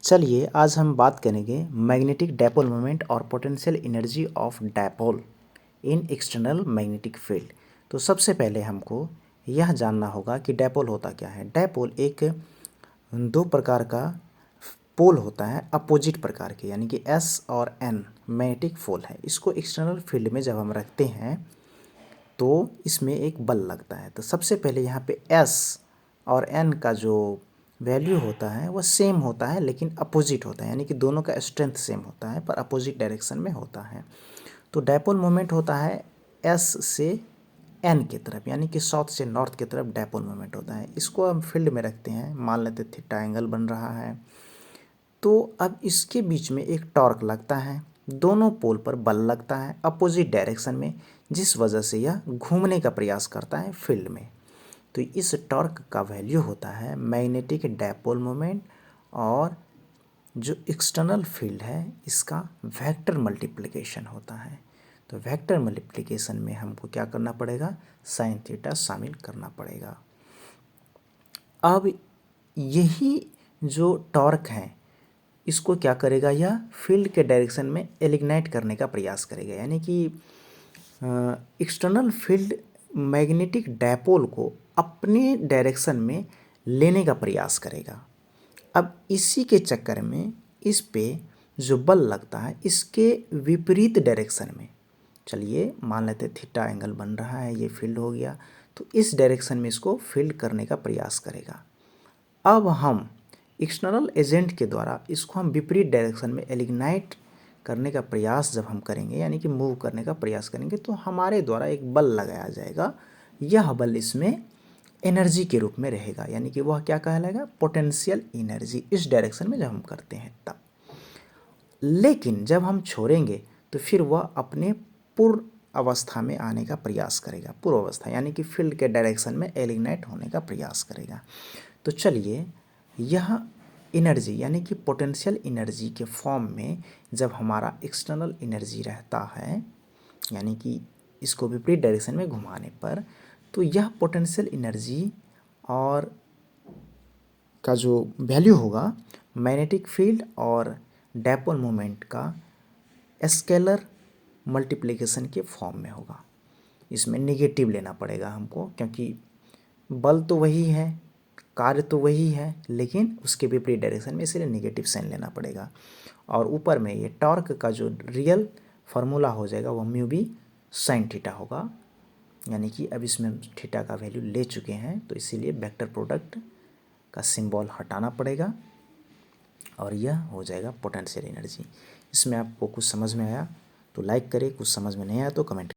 चलिए आज हम बात करेंगे मैग्नेटिक डायपोल मोमेंट और potential energy of dipole in external magnetic field. तो सबसे पहले हमको यह जानना होगा कि डायपोल होता क्या है। डायपोल एक दो प्रकार का पोल होता है अपोजिट प्रकार के, यानी कि एस और एन मैग्नेटिक पोल है। इसको एक्सटर्नल फील्ड में जब हम रखते हैं तो इसमें एक बल लगता है। तो सबसे पहले यहाँ पे एस और एन का जो वैल्यू होता है वह सेम होता है लेकिन अपोजिट होता है, यानी कि दोनों का स्ट्रेंथ सेम होता है पर अपोजिट डायरेक्शन में होता है। तो डायपोल मोमेंट होता है एस से एन की तरफ, यानी कि साउथ से नॉर्थ की तरफ डायपोल मोमेंट होता है। इसको हम फील्ड में रखते हैं, मान लेते थीटा एंगल बन रहा है। तो अब इसके बीच में एक टॉर्क लगता है, दोनों पोल पर बल लगता है अपोजिट डायरेक्शन में, जिस वजह से यह घूमने का प्रयास करता है फील्ड में। तो इस टॉर्क का वैल्यू होता है मैग्नेटिक डायपोल मोमेंट, और जो एक्सटर्नल फील्ड है इसका वेक्टर मल्टीप्लिकेशन होता है। तो वेक्टर मल्टीप्लिकेशन में हमको क्या करना पड़ेगा, साइन थीटा शामिल करना पड़ेगा। अब यही जो टॉर्क है इसको क्या करेगा, यह फील्ड के डायरेक्शन में एलिग्नाइट करने का प्रयास करेगा, यानी कि एक्सटर्नल फील्ड मैग्नेटिक डायपोल को अपने डायरेक्शन में लेने का प्रयास करेगा। अब इसी के चक्कर में इस पे जो बल लगता है इसके विपरीत डायरेक्शन में, चलिए मान लेते थीटा एंगल बन रहा है, ये फील्ड हो गया, तो इस डायरेक्शन में इसको फील्ड करने का प्रयास करेगा। अब हम एक्सटर्नल एजेंट के द्वारा इसको हम विपरीत डायरेक्शन में एलिग्नाइट करने का प्रयास जब हम करेंगे, यानी कि मूव करने का प्रयास करेंगे, तो हमारे द्वारा एक बल लगाया जाएगा। यह बल इसमें एनर्जी के रूप में रहेगा, यानी कि वह क्या कहलाएगा, पोटेंशियल एनर्जी, इस डायरेक्शन में जब हम करते हैं तब। लेकिन जब हम छोड़ेंगे तो फिर वह अपने पूर्व अवस्था में आने का प्रयास करेगा, पूर्व अवस्था यानी कि फील्ड के डायरेक्शन में एलिग्नाइट होने का प्रयास करेगा। तो चलिए यह एनर्जी यानी कि पोटेंशियल एनर्जी के फॉर्म में जब हमारा एक्सटर्नल एनर्जी रहता है, यानी कि इसको विपरीत डायरेक्शन में घुमाने पर, तो यह पोटेंशियल एनर्जी और का जो वैल्यू होगा मैग्नेटिक फील्ड और डायपोल मोमेंट का स्केलर मल्टीप्लिकेशन के फॉर्म में होगा। इसमें नेगेटिव लेना पड़ेगा हमको, क्योंकि बल तो वही है, कार्य तो वही है, लेकिन उसके विपरीत डायरेक्शन में, इसलिए नेगेटिव साइन लेना पड़ेगा। और ऊपर में ये टॉर्क का जो रियल फार्मूला हो जाएगा वो म्यू बी साइन थीटा होगा, यानी कि अब इसमें थीटा का वैल्यू ले चुके हैं, तो इसीलिए वेक्टर प्रोडक्ट का सिंबल हटाना पड़ेगा और यह हो जाएगा पोटेंशियल एनर्जी। इसमें आपको कुछ समझ में आया तो लाइक करें, कुछ समझ में नहीं आया तो कमेंट